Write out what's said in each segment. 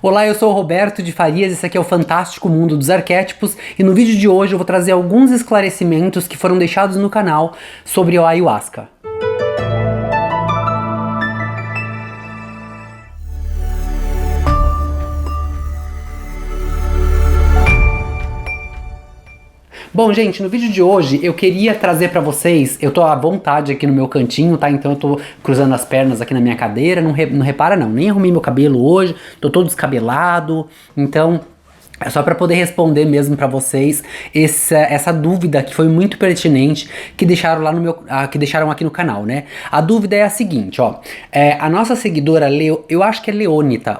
Olá, eu sou o Roberto de Farias, esse aqui é o Fantástico Mundo dos Arquétipos e no vídeo de hoje eu vou trazer alguns esclarecimentos que foram deixados no canal sobre o Ayahuasca. Bom, gente, no vídeo de hoje eu queria trazer pra vocês, eu tô à vontade aqui no meu cantinho, tá? Então eu tô cruzando as pernas aqui na minha cadeira, não repara não, nem arrumei meu cabelo hoje, tô todo descabelado, então é só pra poder responder mesmo pra vocês essa dúvida que foi muito pertinente que deixaram lá no meu, que deixaram aqui no canal, né? A dúvida é a seguinte, ó, a nossa seguidora, eu acho que é Leonita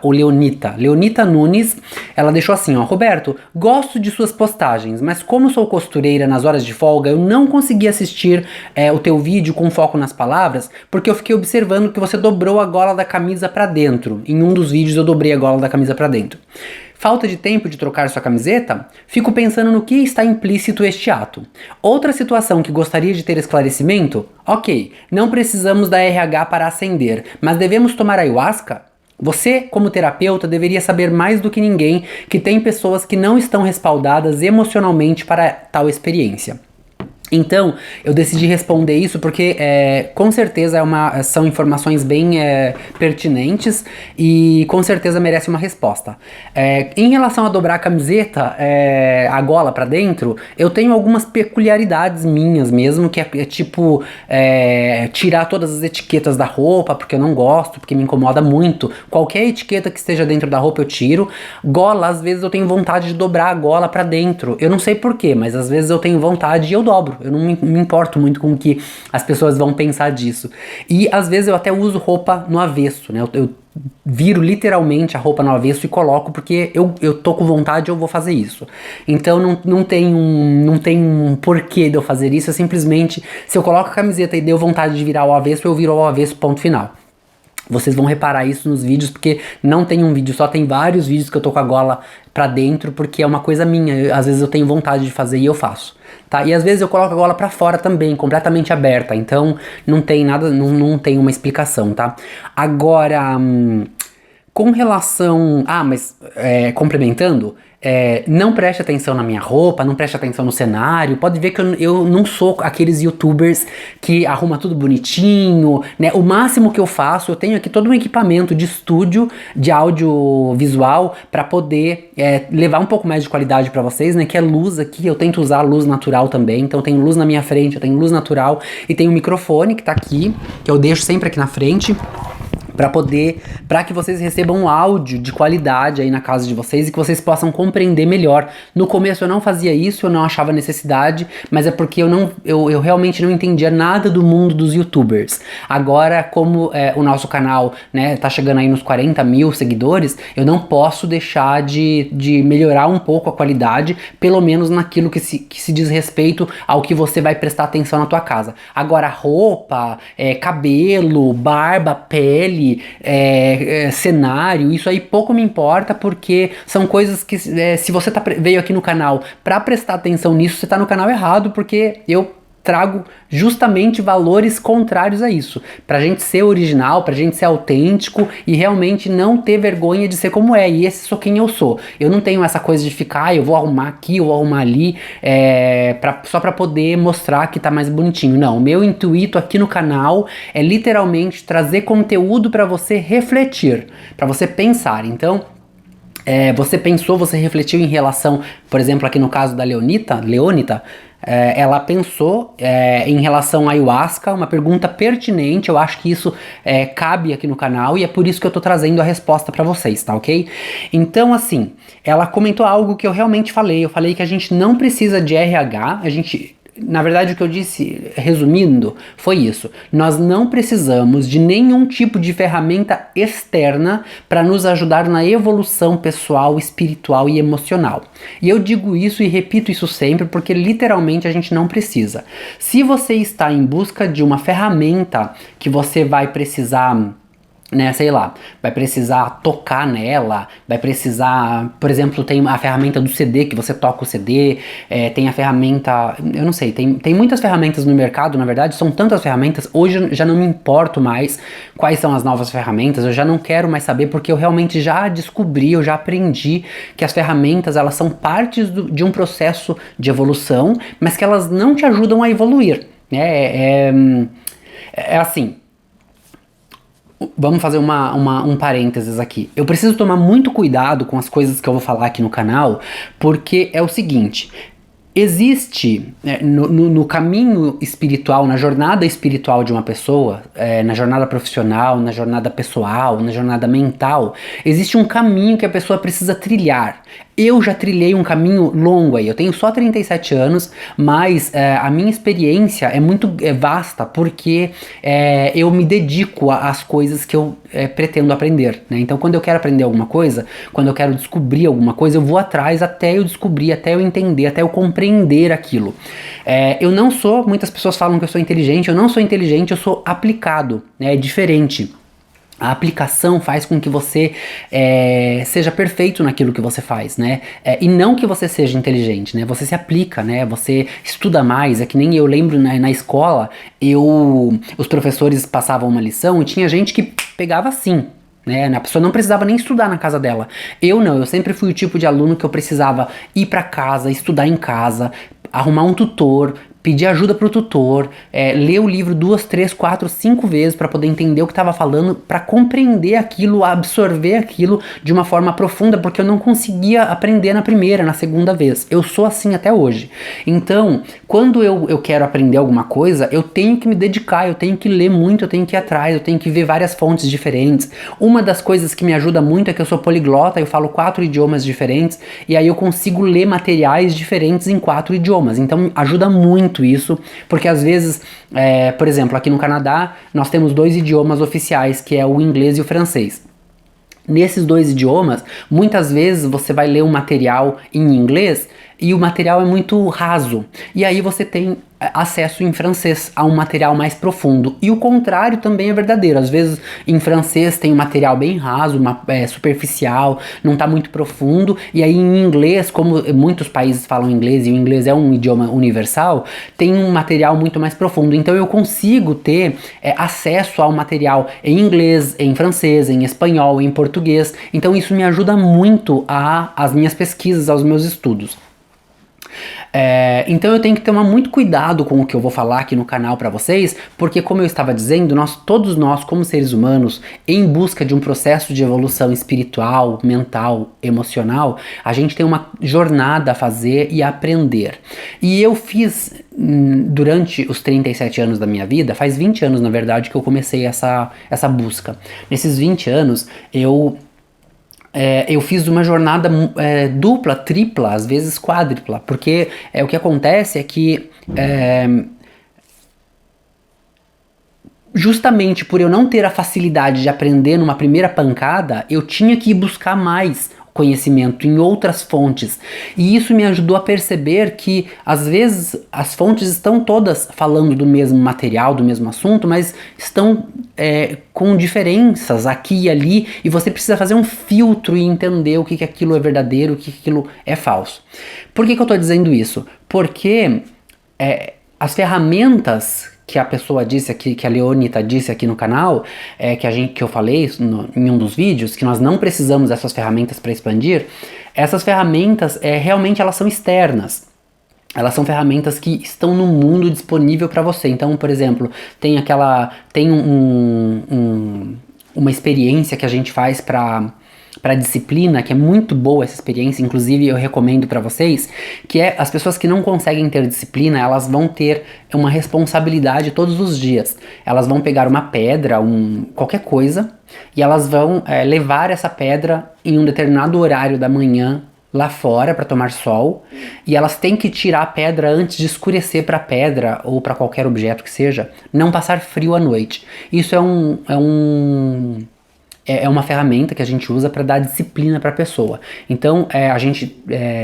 Nunes, ela deixou assim, ó, Roberto, gosto de suas postagens, mas como sou costureira nas horas de folga, eu não consegui assistir o teu vídeo com foco nas palavras, porque eu fiquei observando que você dobrou a gola da camisa pra dentro. Em um dos vídeos eu dobrei a gola da camisa pra dentro. Falta de tempo de trocar sua camiseta? Fico pensando no que está implícito este ato. Outra situação que gostaria de ter esclarecimento? Ok, não precisamos da RH para acender, mas devemos tomar ayahuasca? Você, como terapeuta, deveria saber mais do que ninguém que tem pessoas que não estão respaldadas emocionalmente para tal experiência. Então, eu decidi responder isso porque, com certeza, são informações bem pertinentes e, com certeza, merece uma resposta. Em relação a dobrar a camiseta, a gola pra dentro, eu tenho algumas peculiaridades minhas mesmo, que é tipo, tirar todas as etiquetas da roupa, porque eu não gosto, porque me incomoda muito. Qualquer etiqueta que esteja dentro da roupa eu tiro. Gola, às vezes eu tenho vontade de dobrar a gola pra dentro. Eu não sei porquê, mas às vezes eu tenho vontade e eu dobro. Eu não me importo muito com o que as pessoas vão pensar disso. E às vezes eu até uso roupa no avesso, né? Eu viro literalmente a roupa no avesso e coloco porque eu tô com vontade, eu vou fazer isso. Então não tem um porquê de eu fazer isso, é simplesmente se eu coloco a camiseta e deu vontade de virar ao avesso, eu viro ao avesso, ponto final. Vocês vão reparar isso nos vídeos, porque não tem um vídeo só, tem vários vídeos que eu tô com a gola pra dentro, porque é uma coisa minha, às vezes eu tenho vontade de fazer e eu faço, tá? E às vezes eu coloco a gola pra fora também, completamente aberta, então não tem nada, não tem uma explicação, tá? Agora, com relação... complementando... não preste atenção na minha roupa, não preste atenção no cenário. Pode ver que eu não sou aqueles youtubers que arruma tudo bonitinho, né? O máximo que eu faço, eu tenho aqui todo um equipamento de estúdio, de audiovisual, pra poder levar um pouco mais de qualidade pra vocês, né? Que é luz aqui, eu tento usar luz natural também. Então eu tenho luz na minha frente, eu tenho luz natural e tenho um microfone que tá aqui, que eu deixo sempre aqui na frente, para que vocês recebam um áudio de qualidade aí na casa de vocês e que vocês possam compreender melhor. No começo eu não fazia isso, eu não achava necessidade, mas é porque eu realmente não entendia nada do mundo dos youtubers. Agora, como o nosso canal, né, tá chegando aí nos 40 mil seguidores, eu não posso deixar de melhorar um pouco a qualidade, pelo menos naquilo que se diz respeito ao que você vai prestar atenção na tua casa. Agora, roupa, cabelo, barba, pele, cenário, isso aí pouco me importa, porque são coisas que se você veio aqui no canal pra prestar atenção nisso, você tá no canal errado, porque eu trago justamente valores contrários a isso, pra gente ser original, pra gente ser autêntico e realmente não ter vergonha de ser como é, e esse sou quem eu sou. Eu não tenho essa coisa de ficar, eu vou arrumar aqui, eu vou arrumar ali, só pra poder mostrar que tá mais bonitinho. Não, o meu intuito aqui no canal é literalmente trazer conteúdo pra você refletir, pra você pensar. Então, você pensou, você refletiu em relação, por exemplo, aqui no caso da Leonita, ela pensou em relação à ayahuasca, uma pergunta pertinente, eu acho que isso cabe aqui no canal e é por isso que eu tô trazendo a resposta pra vocês, tá ok? Então, assim, ela comentou algo que eu realmente falei, eu falei que a gente não precisa de RH, na verdade, o que eu disse, resumindo, foi isso. Nós não precisamos de nenhum tipo de ferramenta externa para nos ajudar na evolução pessoal, espiritual e emocional. E eu digo isso e repito isso sempre porque literalmente a gente não precisa. Se você está em busca de uma ferramenta que você vai precisar né, sei lá, vai precisar tocar nela, vai precisar, por exemplo, tem a ferramenta do CD, que você toca o CD, tem a ferramenta, eu não sei, tem muitas ferramentas no mercado, na verdade, são tantas ferramentas, hoje eu já não me importo mais quais são as novas ferramentas, eu já não quero mais saber, porque eu realmente já descobri, eu já aprendi que as ferramentas, elas são partes de um processo de evolução, mas que elas não te ajudam a evoluir, né, é assim. Vamos fazer um parênteses aqui. Eu preciso tomar muito cuidado com as coisas que eu vou falar aqui no canal, porque é o seguinte: existe no caminho espiritual, na jornada espiritual de uma pessoa, na jornada profissional, na jornada pessoal, na jornada mental, existe um caminho que a pessoa precisa trilhar. Eu já trilhei um caminho longo aí, eu tenho só 37 anos, mas a minha experiência é muito vasta, porque eu me dedico às coisas que eu pretendo aprender, né? Então quando eu quero aprender alguma coisa, quando eu quero descobrir alguma coisa, eu vou atrás até eu descobrir, até eu entender, até eu compreender aquilo. Eu não sou, muitas pessoas falam que eu sou inteligente, eu não sou inteligente, eu sou aplicado, né? É diferente. A aplicação faz com que você seja perfeito naquilo que você faz, né? E não que você seja inteligente, né? Você se aplica, né? Você estuda mais. É que nem eu lembro na escola, os professores passavam uma lição e tinha gente que pegava assim, né? A pessoa não precisava nem estudar na casa dela. Eu não, eu sempre fui o tipo de aluno que eu precisava ir para casa, estudar em casa, arrumar um tutor, pedir ajuda pro tutor, ler o livro 2, 3, 4, 5 vezes para poder entender o que estava falando, para compreender aquilo, absorver aquilo de uma forma profunda, porque eu não conseguia aprender na primeira, na segunda vez. Eu sou assim até hoje. Então, quando eu quero aprender alguma coisa, eu tenho que me dedicar, eu tenho que ler muito, eu tenho que ir atrás, eu tenho que ver várias fontes diferentes. Uma das coisas que me ajuda muito é que eu sou poliglota, eu falo 4 idiomas diferentes, e aí eu consigo ler materiais diferentes em 4 idiomas. Então, ajuda muito isso, porque às vezes, por exemplo, aqui no Canadá, nós temos 2 idiomas oficiais, que é o inglês e o francês. Nesses 2 idiomas, muitas vezes você vai ler um material em inglês e o material é muito raso, e aí você tem acesso em francês a um material mais profundo, e o contrário também é verdadeiro. Às vezes em francês tem um material bem raso, superficial, não está muito profundo, e aí em inglês, como muitos países falam inglês e o inglês é um idioma universal, tem um material muito mais profundo. Então eu consigo ter acesso ao material em inglês, em francês, em espanhol, em português. Então isso me ajuda muito às minhas pesquisas, aos meus estudos. Então eu tenho que tomar muito cuidado com o que eu vou falar aqui no canal para vocês, porque como eu estava dizendo, todos nós como seres humanos, em busca de um processo de evolução espiritual, mental, emocional, a gente tem uma jornada a fazer e a aprender. E eu fiz durante os 37 anos da minha vida, faz 20 anos na verdade que eu comecei essa busca. Nesses 20 anos eu fiz uma jornada dupla, tripla, às vezes quádrupla, porque o que acontece é que justamente por eu não ter a facilidade de aprender numa primeira pancada, eu tinha que ir buscar mais conhecimento em outras fontes, e isso me ajudou a perceber que às vezes as fontes estão todas falando do mesmo material, do mesmo assunto, mas estão com diferenças aqui e ali, e você precisa fazer um filtro e entender o que aquilo é verdadeiro, o que aquilo é falso. Por que eu estou dizendo isso? Porque as ferramentas que a pessoa disse aqui, que a Leonita disse aqui no canal, que eu falei em um dos vídeos, que nós não precisamos dessas ferramentas para expandir, essas ferramentas realmente elas são externas. Elas são ferramentas que estão no mundo disponível para você. Então, por exemplo, tem uma experiência que a gente faz para disciplina, que é muito boa essa experiência, inclusive eu recomendo para vocês, que as pessoas que não conseguem ter disciplina, elas vão ter uma responsabilidade todos os dias. Elas vão pegar uma pedra, qualquer coisa, e elas vão levar essa pedra em um determinado horário da manhã lá fora para tomar sol, e elas têm que tirar a pedra antes de escurecer para a pedra ou para qualquer objeto que seja, não passar frio à noite. Isso é uma ferramenta que a gente usa para dar disciplina para a pessoa. Então,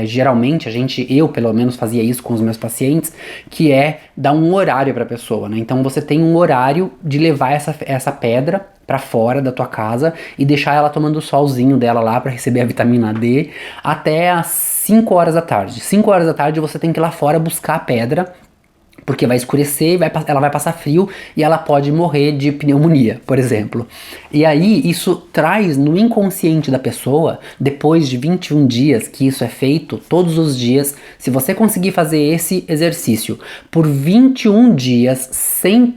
geralmente, eu pelo menos fazia isso com os meus pacientes, que dar um horário para a pessoa, né? Então, você tem um horário de levar essa pedra pra fora da tua casa e deixar ela tomando o solzinho dela lá pra receber a vitamina D até as 5 horas da tarde. 5 horas da tarde você tem que ir lá fora buscar a pedra, porque vai escurecer, ela vai passar frio e ela pode morrer de pneumonia, por exemplo. E aí isso traz no inconsciente da pessoa, depois de 21 dias que isso é feito, todos os dias, se você conseguir fazer esse exercício por 21 dias sem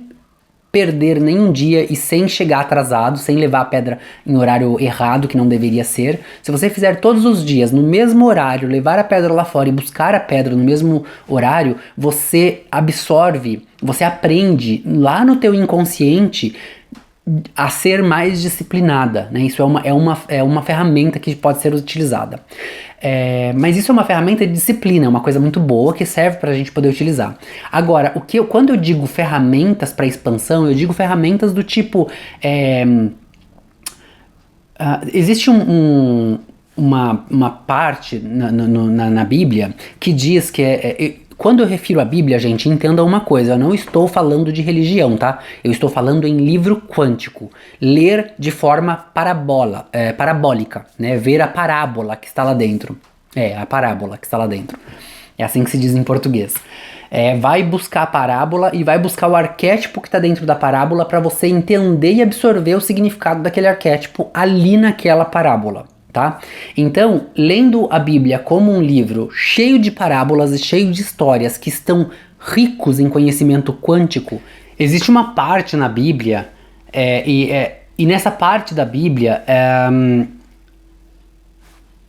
perder nenhum dia e sem chegar atrasado, sem levar a pedra em horário errado, que não deveria ser. Se você fizer todos os dias no mesmo horário, levar a pedra lá fora e buscar a pedra no mesmo horário, você absorve, você aprende lá no teu inconsciente a ser mais disciplinada, né? Isso é uma ferramenta que pode ser utilizada. Mas isso é uma ferramenta de disciplina, é uma coisa muito boa que serve para a gente poder utilizar. Agora, quando eu digo ferramentas para expansão, eu digo ferramentas do tipo... existe uma parte na Bíblia que diz que quando eu refiro à Bíblia, gente, entenda uma coisa, eu não estou falando de religião, tá? Eu estou falando em livro quântico. Ler de forma parabólica, né? Ver a parábola que está lá dentro. A parábola que está lá dentro. É assim que se diz em português. Vai buscar a parábola e vai buscar o arquétipo que está dentro da parábola para você entender e absorver o significado daquele arquétipo ali naquela parábola. Tá? Então, lendo a Bíblia como um livro cheio de parábolas e cheio de histórias que estão ricos em conhecimento quântico, existe uma parte na Bíblia, e nessa parte da Bíblia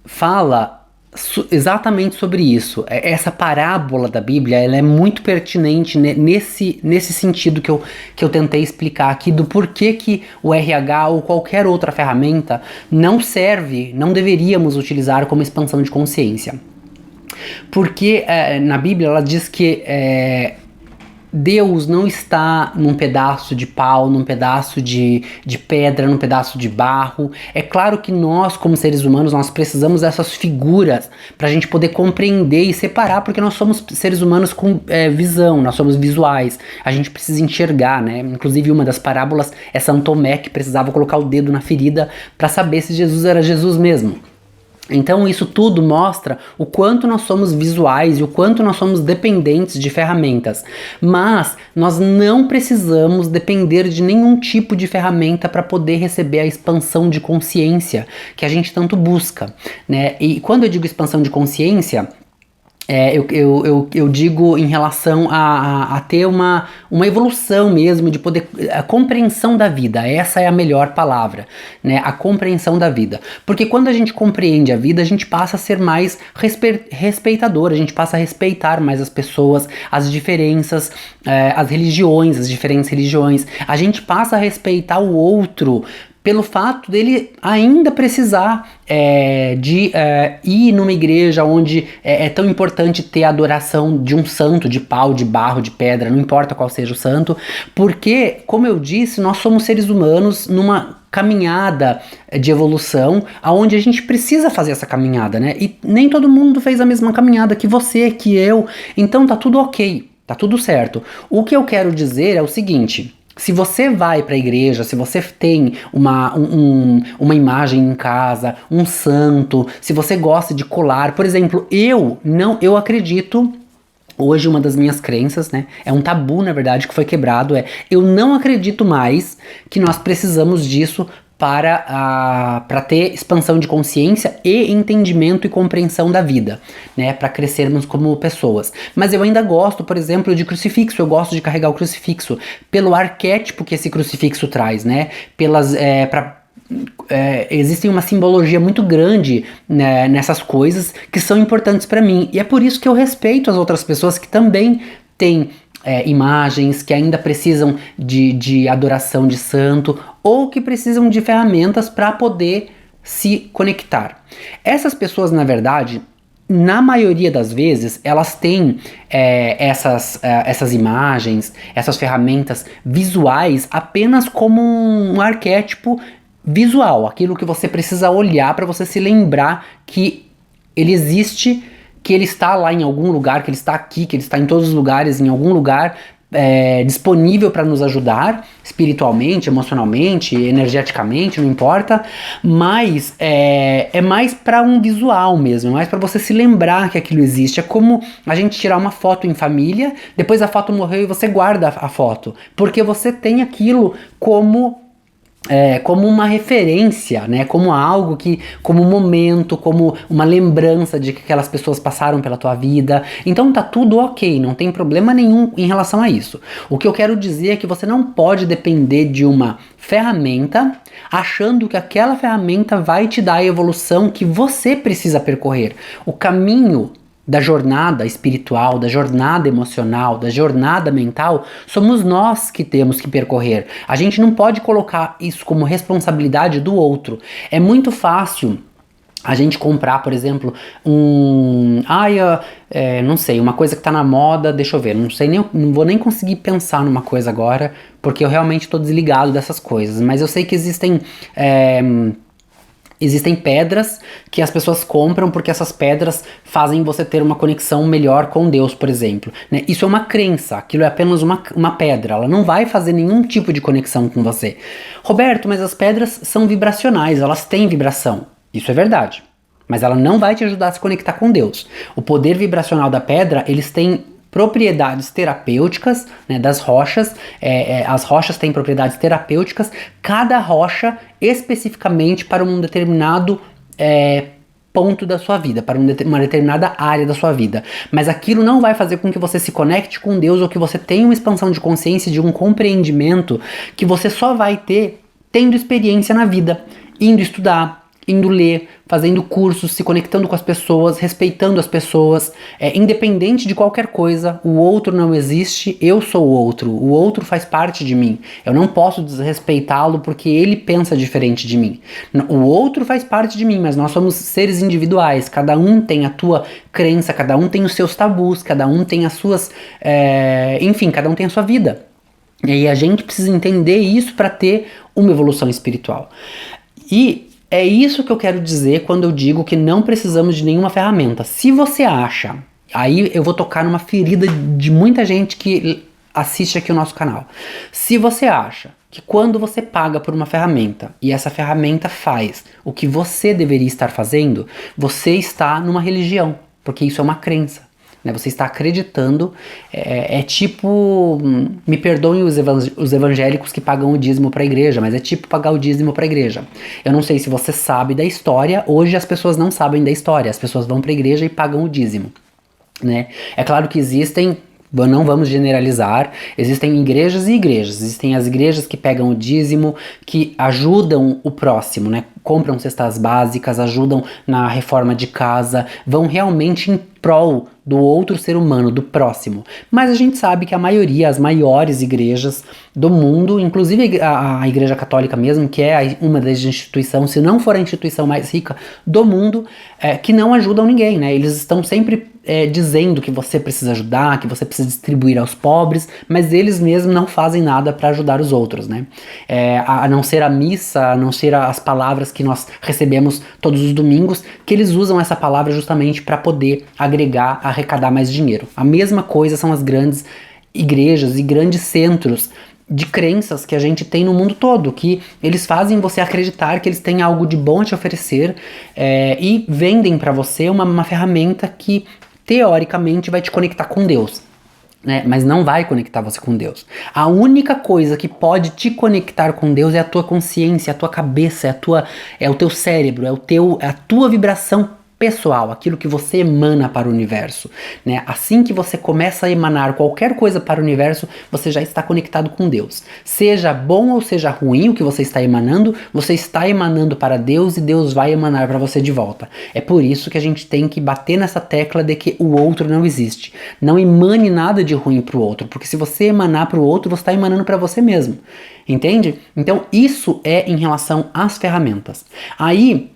fala exatamente sobre isso. Essa parábola da Bíblia, ela é muito pertinente nesse sentido que eu tentei explicar aqui, do porquê que o RH ou qualquer outra ferramenta não deveríamos utilizar como expansão de consciência. Porque na Bíblia ela diz que Deus não está num pedaço de pau, num pedaço de pedra, num pedaço de barro. É claro que nós, como seres humanos, nós precisamos dessas figuras para a gente poder compreender e separar, porque nós somos seres humanos com visão, nós somos visuais. A gente precisa enxergar, né? Inclusive uma das parábolas é São Tomé, que precisava colocar o dedo na ferida para saber se Jesus era Jesus mesmo. Então isso tudo mostra o quanto nós somos visuais e o quanto nós somos dependentes de ferramentas. Mas nós não precisamos depender de nenhum tipo de ferramenta para poder receber a expansão de consciência que a gente tanto busca, né? E quando eu digo expansão de consciência, eu digo em relação a ter uma evolução mesmo, de poder, a compreensão da vida. Essa é a melhor palavra, né? A compreensão da vida. Porque quando a gente compreende a vida, a gente passa a ser mais respeitador, a gente passa a respeitar mais as pessoas, as diferenças, as religiões, as diferentes religiões. A gente passa a respeitar o outro pelo fato dele ainda precisar de ir numa igreja onde é tão importante ter a adoração de um santo, de pau, de barro, de pedra, não importa qual seja o santo, porque, como eu disse, nós somos seres humanos numa caminhada de evolução, aonde a gente precisa fazer essa caminhada, né? E nem todo mundo fez a mesma caminhada que você, que eu, então tá tudo ok, tá tudo certo. O que eu quero dizer é o seguinte: se você vai para a igreja, se você tem uma imagem em casa, um santo, se você gosta de colar, por exemplo, eu acredito, hoje uma das minhas crenças, né, é um tabu na verdade que foi quebrado, eu não acredito mais que nós precisamos disso para ter expansão de consciência e entendimento e compreensão da vida, né, para crescermos como pessoas. Mas eu ainda gosto, por exemplo, de crucifixo, eu gosto de carregar o crucifixo pelo arquétipo que esse crucifixo traz, né, existe uma simbologia muito grande, né, nessas coisas que são importantes para mim, e é por isso que eu respeito as outras pessoas que também têm imagens, que ainda precisam de adoração de santo, ou que precisam de ferramentas para poder se conectar. Essas pessoas, na verdade, na maioria das vezes, elas têm essas imagens, essas ferramentas visuais apenas como um arquétipo visual, aquilo que você precisa olhar para você se lembrar que ele existe, que ele está lá em algum lugar, que ele está aqui, que ele está em todos os lugares, em algum lugar, disponível para nos ajudar espiritualmente, emocionalmente, energeticamente, não importa, mas é mais para um visual mesmo, é mais para você se lembrar que aquilo existe. É como a gente tirar uma foto em família, depois a foto morreu e você guarda a foto, porque você tem aquilo como uma referência, né? Como algo como um momento, como uma lembrança de que aquelas pessoas passaram pela tua vida. Então tá tudo ok, não tem problema nenhum em relação a isso. O que eu quero dizer é que você não pode depender de uma ferramenta achando que aquela ferramenta vai te dar a evolução que você precisa percorrer. O caminho da jornada espiritual, da jornada emocional, da jornada mental, somos nós que temos que percorrer. A gente não pode colocar isso como responsabilidade do outro. É muito fácil a gente comprar, por exemplo, não sei, uma coisa que tá na moda, deixa eu ver, não vou nem conseguir pensar numa coisa agora, porque eu realmente tô desligado dessas coisas, mas eu sei que existem pedras que as pessoas compram porque essas pedras fazem você ter uma conexão melhor com Deus, por exemplo, né? Isso é uma crença, aquilo é apenas uma pedra, ela não vai fazer nenhum tipo de conexão com você. Roberto, mas as pedras são vibracionais, elas têm vibração. Isso é verdade, mas ela não vai te ajudar a se conectar com Deus. O poder vibracional da pedra, eles têm propriedades terapêuticas, né, das rochas. As rochas têm propriedades terapêuticas, cada rocha especificamente para um determinado ponto da sua vida, para uma determinada área da sua vida. Mas aquilo não vai fazer com que você se conecte com Deus ou que você tenha uma expansão de consciência, de um compreendimento que você só vai ter tendo experiência na vida, indo estudar, indo ler, fazendo cursos, se conectando com as pessoas, respeitando as pessoas, independente de qualquer coisa. O outro não existe, eu sou o outro faz parte de mim. Eu não posso desrespeitá-lo porque ele pensa diferente de mim. O outro faz parte de mim, mas nós somos seres individuais, cada um tem a tua crença, cada um tem os seus tabus, cada um tem as suas, enfim, cada um tem a sua vida. E a gente precisa entender isso para ter uma evolução espiritual. E é isso que eu quero dizer quando eu digo que não precisamos de nenhuma ferramenta. Se você acha, aí eu vou tocar numa ferida de muita gente que assiste aqui o nosso canal. Se você acha que quando você paga por uma ferramenta e essa ferramenta faz o que você deveria estar fazendo, você está numa religião, porque isso é uma crença. Né, você está acreditando, tipo, me perdoem os evangélicos que pagam o dízimo para a igreja, mas é tipo pagar o dízimo para a igreja. Eu não sei se você sabe da história, hoje as pessoas não sabem da história, as pessoas vão para a igreja e pagam o dízimo. Né? É claro que não vamos generalizar, existem igrejas e igrejas, existem as igrejas que pegam o dízimo, que ajudam o próximo, né? Compram cestas básicas, ajudam na reforma de casa, vão realmente em prol do outro ser humano, do próximo. Mas a gente sabe que a maioria, as maiores igrejas do mundo, inclusive a Igreja Católica mesmo, que é uma das instituições, se não for a instituição mais rica do mundo, que não ajudam ninguém, né? Eles estão sempre dizendo que você precisa ajudar, que você precisa distribuir aos pobres, mas eles mesmos não fazem nada para ajudar os outros, né? A não ser a missa, a não ser as palavras que nós recebemos todos os domingos, que eles usam essa palavra justamente para poder agregar, arrecadar mais dinheiro. A mesma coisa são as grandes igrejas e grandes centros de crenças que a gente tem no mundo todo, que eles fazem você acreditar que eles têm algo de bom a te oferecer e vendem para você uma ferramenta que teoricamente vai te conectar com Deus. Né, mas não vai conectar você com Deus. A única coisa que pode te conectar com Deus é a tua consciência, a tua cabeça, é o teu cérebro, é a tua vibração pessoal, aquilo que você emana para o universo, né? Assim que você começa a emanar qualquer coisa para o universo, você já está conectado com Deus. Seja bom ou seja ruim o que você está emanando para Deus e Deus vai emanar para você de volta. É por isso que a gente tem que bater nessa tecla de que o outro não existe. Não emane nada de ruim para o outro, porque se você emanar para o outro, você está emanando para você mesmo. Entende? Então isso é em relação às ferramentas. Aí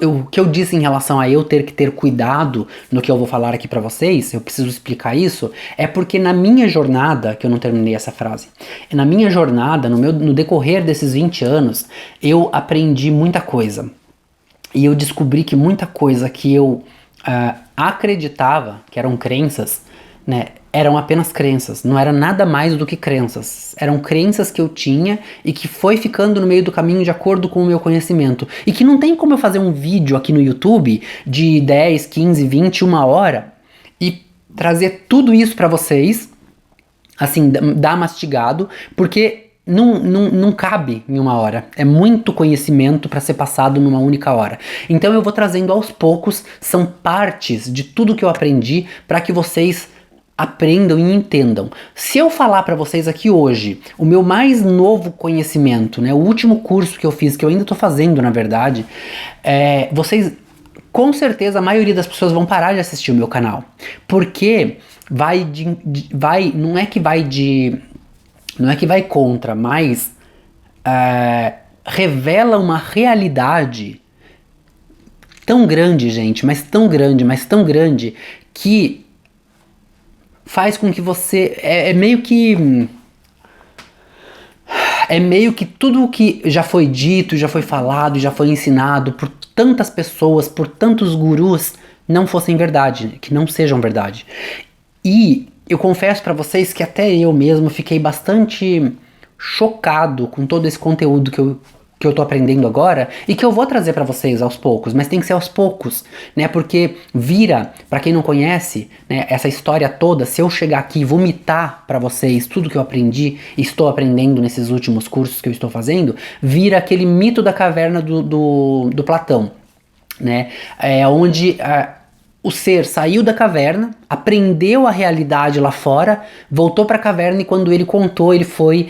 o que eu disse em relação a eu ter que ter cuidado no que eu vou falar aqui pra vocês, eu preciso explicar isso, é porque na minha jornada, que eu não terminei essa frase, na minha jornada, no decorrer desses 20 anos, eu aprendi muita coisa. E eu descobri que muita coisa que eu acreditava, que eram crenças, né, eram apenas crenças, não era nada mais do que crenças. Eram crenças que eu tinha e que foi ficando no meio do caminho de acordo com o meu conhecimento. E que não tem como eu fazer um vídeo aqui no YouTube de 10, 15, 20, 1 hora e trazer tudo isso pra vocês, assim, dar mastigado, porque não cabe em 1 hora. É muito conhecimento para ser passado numa única hora. Então eu vou trazendo aos poucos, são partes de tudo que eu aprendi para que vocês aprendam e entendam. Se eu falar para vocês aqui hoje o meu mais novo conhecimento, né, o último curso que eu fiz, que eu ainda tô fazendo na verdade, vocês, com certeza a maioria das pessoas vão parar de assistir o meu canal, porque não é que vai contra, mas revela uma realidade tão grande, gente, mas tão grande, que faz com que você... É meio que tudo o que já foi dito, já foi falado, já foi ensinado por tantas pessoas, por tantos gurus, não fossem verdade, que não sejam verdade. E eu confesso pra vocês que até eu mesmo fiquei bastante chocado com todo esse conteúdo que eu tô aprendendo agora e que eu vou trazer pra vocês aos poucos, mas tem que ser aos poucos, né? Porque pra quem não conhece, né, essa história toda, se eu chegar aqui e vomitar pra vocês tudo que eu aprendi e estou aprendendo nesses últimos cursos que eu estou fazendo, vira aquele mito da caverna do Platão, né? Onde o ser saiu da caverna, aprendeu a realidade lá fora, voltou para a caverna e quando ele contou, ele foi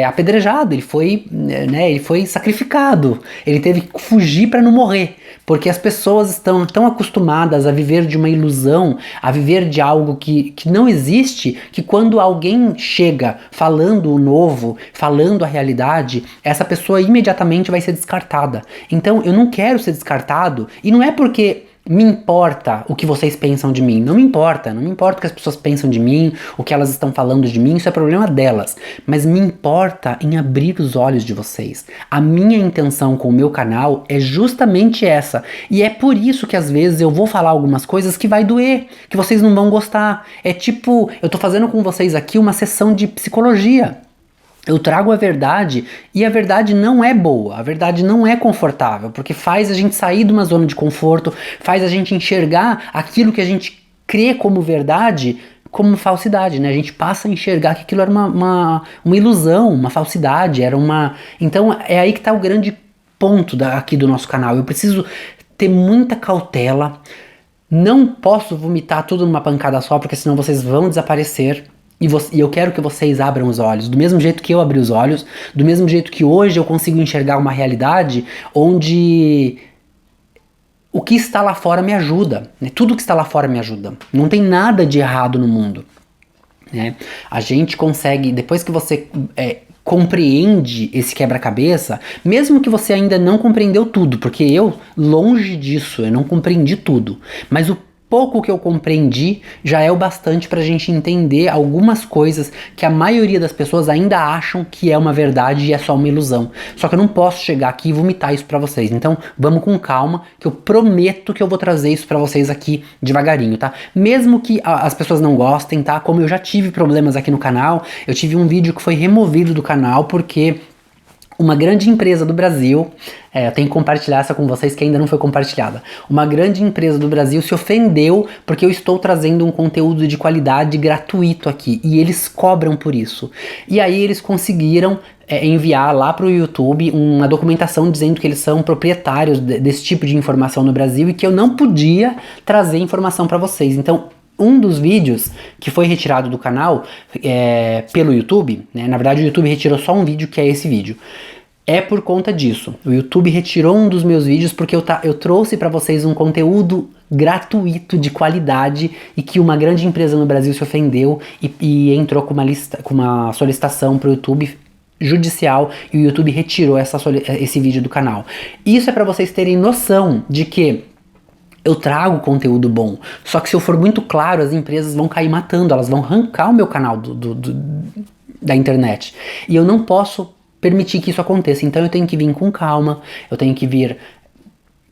apedrejado, ele foi sacrificado, ele teve que fugir para não morrer, porque as pessoas estão tão acostumadas a viver de uma ilusão, a viver de algo que não existe, que quando alguém chega falando o novo, falando a realidade, essa pessoa imediatamente vai ser descartada. Então eu não quero ser descartado, e não é porque me importa o que vocês pensam de mim. Não me importa o que as pessoas pensam de mim, o que elas estão falando de mim, isso é problema delas. Mas me importa em abrir os olhos de vocês. A minha intenção com o meu canal é justamente essa. E é por isso que às vezes eu vou falar algumas coisas que vai doer, que vocês não vão gostar. É tipo, eu tô fazendo com vocês aqui uma sessão de psicologia. Eu trago a verdade e a verdade não é boa, a verdade não é confortável, porque faz a gente sair de uma zona de conforto, faz a gente enxergar aquilo que a gente crê como verdade como falsidade, né? A gente passa a enxergar que aquilo era uma ilusão, uma falsidade, era uma... Então é aí que tá o grande ponto aqui do nosso canal. Eu preciso ter muita cautela, não posso vomitar tudo numa pancada só, porque senão vocês vão desaparecer. E eu quero que vocês abram os olhos, do mesmo jeito que eu abri os olhos, do mesmo jeito que hoje eu consigo enxergar uma realidade onde o que está lá fora me ajuda, né? Tudo que está lá fora me ajuda. Não tem nada de errado no mundo, né? A gente consegue, depois que você compreende esse quebra-cabeça, mesmo que você ainda não compreendeu tudo, porque eu, longe disso, eu não compreendi tudo, mas o pouco que eu compreendi já é o bastante pra gente entender algumas coisas que a maioria das pessoas ainda acham que é uma verdade e é só uma ilusão. Só que eu não posso chegar aqui e vomitar isso pra vocês. Então vamos com calma, que eu prometo que eu vou trazer isso pra vocês aqui devagarinho, tá? Mesmo que as pessoas não gostem, tá? Como eu já tive problemas aqui no canal, eu tive um vídeo que foi removido do canal porque uma grande empresa do Brasil, eu tenho que compartilhar essa com vocês que ainda não foi compartilhada. Uma grande empresa do Brasil se ofendeu porque eu estou trazendo um conteúdo de qualidade gratuito aqui e eles cobram por isso. E aí eles conseguiram enviar lá para o YouTube uma documentação dizendo que eles são proprietários desse tipo de informação no Brasil e que eu não podia trazer informação para vocês. Então, um dos vídeos que foi retirado do canal pelo YouTube, né, na verdade o YouTube retirou só um vídeo, que é esse vídeo, é por conta disso. O YouTube retirou um dos meus vídeos porque eu trouxe para vocês um conteúdo gratuito, de qualidade, e que uma grande empresa no Brasil se ofendeu e entrou com uma solicitação para o YouTube judicial, e o YouTube retirou esse vídeo do canal. Isso é para vocês terem noção de que eu trago conteúdo bom, só que se eu for muito claro, as empresas vão cair matando, elas vão arrancar o meu canal da internet. E eu não posso permitir que isso aconteça, então eu tenho que vir com calma, eu tenho que vir,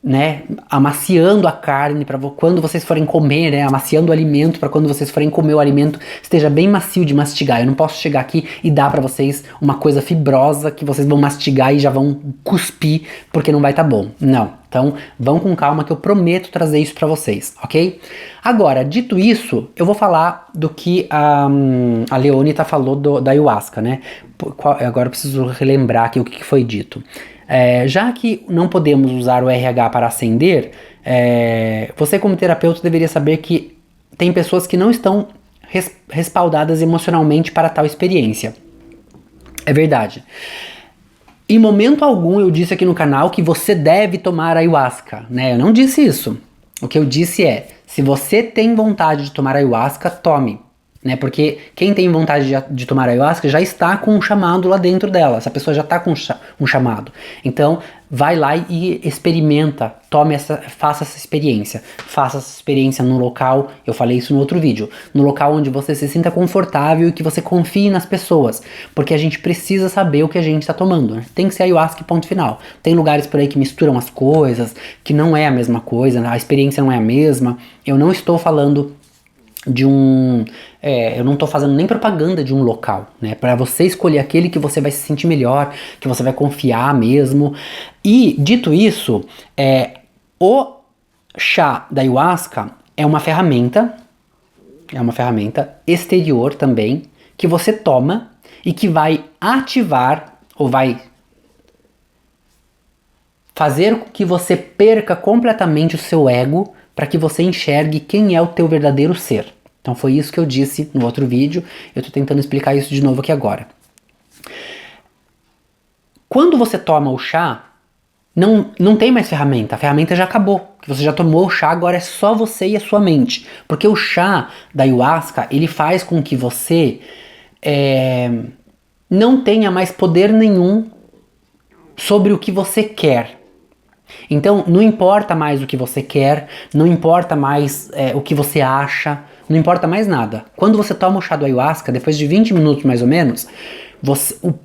né, amaciando a carne para quando vocês forem comer, né? Amaciando o alimento para quando vocês forem comer o alimento esteja bem macio de mastigar. Eu não posso chegar aqui e dar para vocês uma coisa fibrosa que vocês vão mastigar e já vão cuspir porque não vai estar bom. Não. Então, vão com calma que eu prometo trazer isso para vocês, ok? Agora, dito isso, eu vou falar do que a Leonita falou da ayahuasca, né? Agora eu preciso relembrar aqui o que foi dito. Já que não podemos usar o RH para acender, você como terapeuta deveria saber que tem pessoas que não estão respaldadas emocionalmente para tal experiência. É verdade. Em momento algum eu disse aqui no canal que você deve tomar ayahuasca, né? Eu não disse isso. O que eu disse é, se você tem vontade de tomar ayahuasca, tome. Né? Porque quem tem vontade de tomar ayahuasca já está com um chamado lá dentro dela. Essa pessoa já está com um chamado. Então, vai lá e experimenta. Faça essa experiência. Faça essa experiência no local, eu falei isso no outro vídeo, no local onde você se sinta confortável e que você confie nas pessoas. Porque a gente precisa saber o que a gente está tomando. Né? Tem que ser ayahuasca e ponto final. Tem lugares por aí que misturam as coisas, que não é a mesma coisa, né? A experiência não é a mesma. Eu não estou falando de eu não tô fazendo nem propaganda de um local, né? Para você escolher aquele que você vai se sentir melhor, que você vai confiar mesmo. E, dito isso, o chá da ayahuasca é uma ferramenta exterior também, que você toma e que vai ativar, ou vai fazer com que você perca completamente o seu ego, para que você enxergue quem é o teu verdadeiro ser. Então foi isso que eu disse no outro vídeo, eu estou tentando explicar isso de novo aqui agora. Quando você toma o chá, não tem mais ferramenta, a ferramenta já acabou. Você já tomou o chá, agora é só você e a sua mente. Porque o chá da ayahuasca, ele faz com que você não tenha mais poder nenhum sobre o que você quer. Então, não importa mais o que você quer, não importa mais o que você acha, não importa mais nada. Quando você toma o chá do ayahuasca, depois de 20 minutos mais ou menos,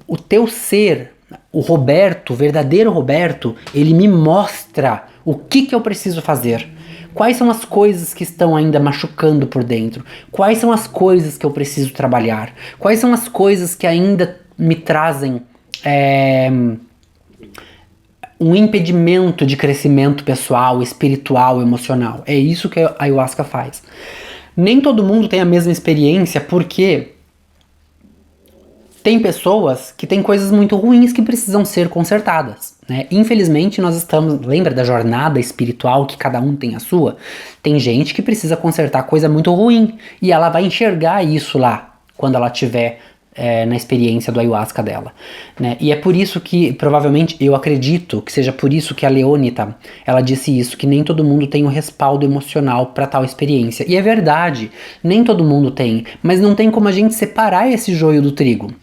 o teu ser, o Roberto, o verdadeiro Roberto, ele me mostra o que eu preciso fazer. Quais são as coisas que estão ainda machucando por dentro? Quais são as coisas que eu preciso trabalhar? Quais são as coisas que ainda me trazem um impedimento de crescimento pessoal, espiritual, emocional? É isso que a ayahuasca faz. Nem todo mundo tem a mesma experiência, porque tem pessoas que têm coisas muito ruins que precisam ser consertadas, né? Infelizmente nós estamos, lembra da jornada espiritual que cada um tem a sua? Tem gente que precisa consertar coisa muito ruim, e ela vai enxergar isso lá, quando ela tiver na experiência do ayahuasca dela, né? E é por isso que, provavelmente, eu acredito que seja por isso que a Leonita, ela disse isso, que nem todo mundo tem o respaldo emocional para tal experiência. E é verdade, nem todo mundo tem, mas não tem como a gente separar esse joio do trigo.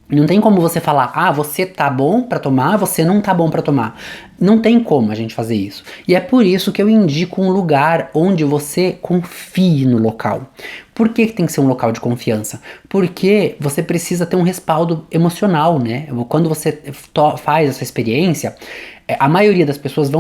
Não tem como você falar, você tá bom pra tomar, você não tá bom pra tomar. Não tem como a gente fazer isso. E é por isso que eu indico um lugar onde você confie no local. Por que tem que ser um local de confiança? Porque você precisa ter um respaldo emocional, né? Quando você faz essa experiência, a maioria das pessoas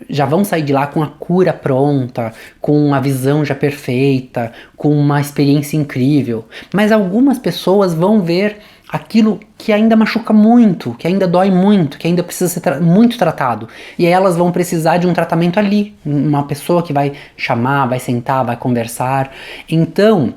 já vão sair de lá com a cura pronta, com a visão já perfeita, com uma experiência incrível. Mas algumas pessoas vão ver aquilo que ainda machuca muito, que ainda dói muito, que ainda precisa ser muito tratado. E aí elas vão precisar de um tratamento ali, uma pessoa que vai chamar, vai sentar, vai conversar. Então,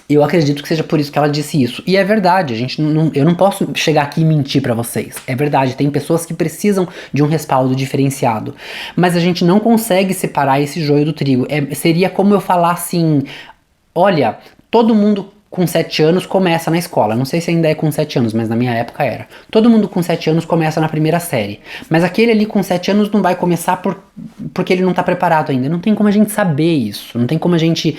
eu acredito que seja por isso que ela disse isso. E é verdade, eu não posso chegar aqui e mentir pra vocês. É verdade, tem pessoas que precisam de um respaldo diferenciado. Mas a gente não consegue separar esse joio do trigo. Seria como eu falar assim, olha, todo mundo com 7 anos começa na escola. Não sei se ainda é com 7 anos, mas na minha época era. Todo mundo com 7 anos começa na primeira série. Mas aquele ali com 7 anos não vai começar porque ele não tá preparado ainda. Não tem como a gente saber isso. Não tem como a gente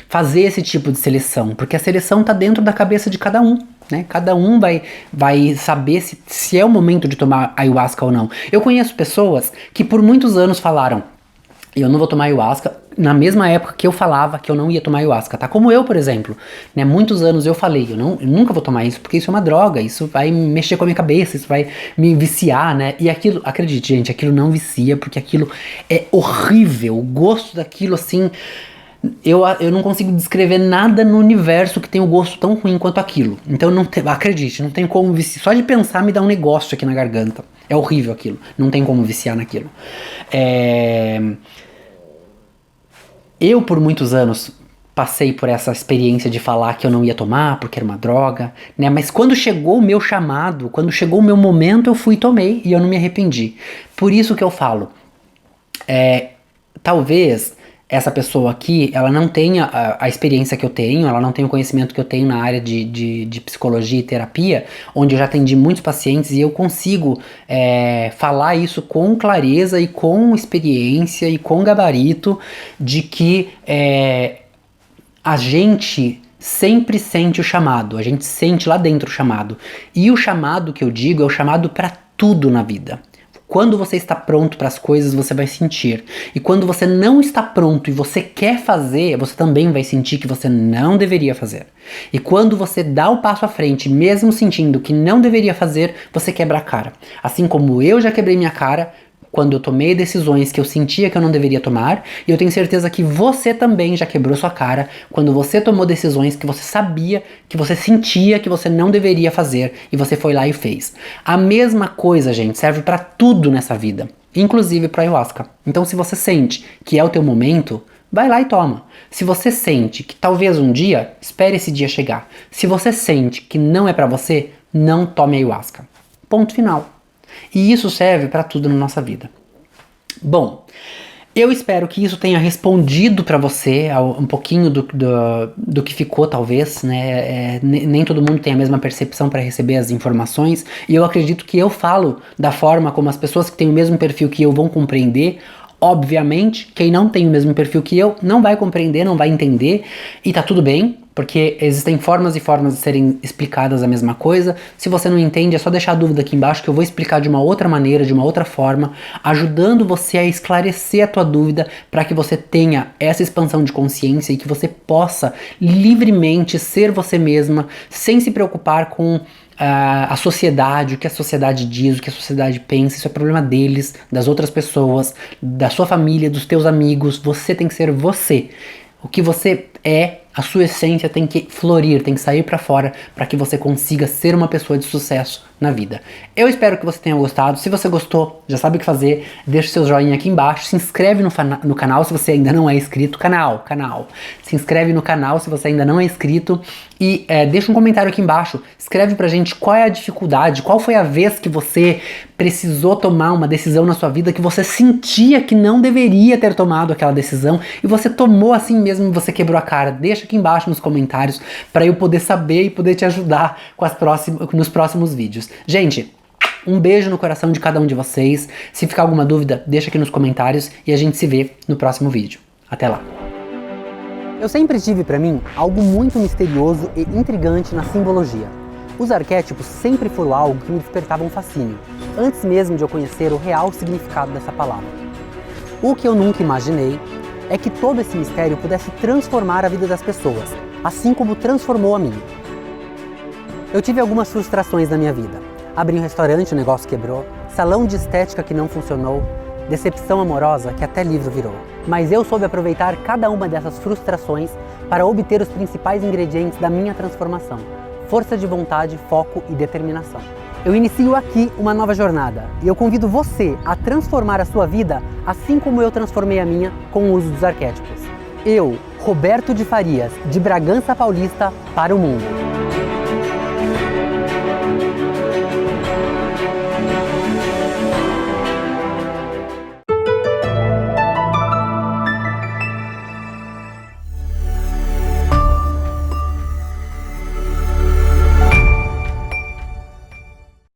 fazer esse tipo de seleção. Porque a seleção tá dentro da cabeça de cada um. Né? Cada um vai saber se é o momento de tomar ayahuasca ou não. Eu conheço pessoas que por muitos anos falaram, eu não vou tomar ayahuasca, na mesma época que eu falava que eu não ia tomar ayahuasca, tá? Como eu, por exemplo, né? Muitos anos eu falei, eu nunca vou tomar isso porque isso é uma droga, isso vai mexer com a minha cabeça, isso vai me viciar, né? E aquilo, acredite, gente, aquilo não vicia porque aquilo é horrível, o gosto daquilo, assim, eu não consigo descrever nada no universo que tem um gosto tão ruim quanto aquilo. Então, acredite, não tem como viciar. Só de pensar me dá um negócio aqui na garganta. É horrível aquilo. Não tem como viciar naquilo. Eu, por muitos anos, passei por essa experiência de falar que eu não ia tomar porque era uma droga, né? Mas quando chegou o meu chamado, quando chegou o meu momento, eu fui e tomei e eu não me arrependi. Por isso que eu falo, talvez essa pessoa aqui, ela não tenha a experiência que eu tenho, ela não tenha o conhecimento que eu tenho na área de psicologia e terapia, onde eu já atendi muitos pacientes e eu consigo falar isso com clareza e com experiência e com gabarito de que a gente sempre sente o chamado, a gente sente lá dentro o chamado. E o chamado que eu digo é o chamado para tudo na vida. Quando você está pronto para as coisas, você vai sentir. E quando você não está pronto e você quer fazer, você também vai sentir que você não deveria fazer. E quando você dá o passo à frente, mesmo sentindo que não deveria fazer, você quebra a cara. Assim como eu já quebrei minha cara quando eu tomei decisões que eu sentia que eu não deveria tomar, e eu tenho certeza que você também já quebrou sua cara quando você tomou decisões que você sabia, que você sentia que você não deveria fazer, e você foi lá e fez. A mesma coisa, gente, serve pra tudo nessa vida, inclusive pra ayahuasca. Então, se você sente que é o teu momento, vai lá e toma. Se você sente que talvez um dia, espere esse dia chegar. Se você sente que não é pra você, não tome ayahuasca. Ponto final. E isso serve para tudo na nossa vida. Bom, eu espero que isso tenha respondido para você um pouquinho do que ficou, talvez, né? Nem todo mundo tem a mesma percepção para receber as informações, e eu acredito que eu falo da forma como as pessoas que têm o mesmo perfil que eu vão compreender. Obviamente, quem não tem o mesmo perfil que eu não vai compreender, não vai entender, e tá tudo bem, porque existem formas e formas de serem explicadas a mesma coisa. Se você não entende, é só deixar a dúvida aqui embaixo que eu vou explicar de uma outra maneira, de uma outra forma, ajudando você a esclarecer a tua dúvida para que você tenha essa expansão de consciência e que você possa livremente ser você mesma, sem se preocupar com a sociedade, o que a sociedade diz, o que a sociedade pensa. Isso é problema deles, das outras pessoas, da sua família, dos teus amigos. Você tem que ser você. O que você é, a sua essência tem que florir, tem que sair pra fora para que você consiga ser uma pessoa de sucesso na vida. Eu espero que você tenha gostado. Se você gostou, já sabe o que fazer. Deixa o seu joinha aqui embaixo. Se inscreve no canal se você ainda não é inscrito. Canal. Se inscreve no canal se você ainda não é inscrito. E deixa um comentário aqui embaixo. Escreve pra gente qual é a dificuldade, qual foi a vez que você precisou tomar uma decisão na sua vida que você sentia que não deveria ter tomado aquela decisão e você tomou assim mesmo e você quebrou a cara. Deixa aqui embaixo nos comentários para eu poder saber e poder te ajudar com nos próximos vídeos. Gente, um beijo no coração de cada um de vocês. Se ficar alguma dúvida, deixa aqui nos comentários e a gente se vê no próximo vídeo. Até lá! Eu sempre tive para mim algo muito misterioso e intrigante na simbologia. Os arquétipos sempre foram algo que me despertava um fascínio, antes mesmo de eu conhecer o real significado dessa palavra. O que eu nunca imaginei é que todo esse mistério pudesse transformar a vida das pessoas, assim como transformou a minha. Eu tive algumas frustrações na minha vida. Abri um restaurante, o negócio quebrou, salão de estética que não funcionou, decepção amorosa que até livro virou. Mas eu soube aproveitar cada uma dessas frustrações para obter os principais ingredientes da minha transformação: força de vontade, foco e determinação. Eu inicio aqui uma nova jornada e eu convido você a transformar a sua vida assim como eu transformei a minha com o uso dos arquétipos. Eu, Roberto de Farias, de Bragança Paulista, para o mundo.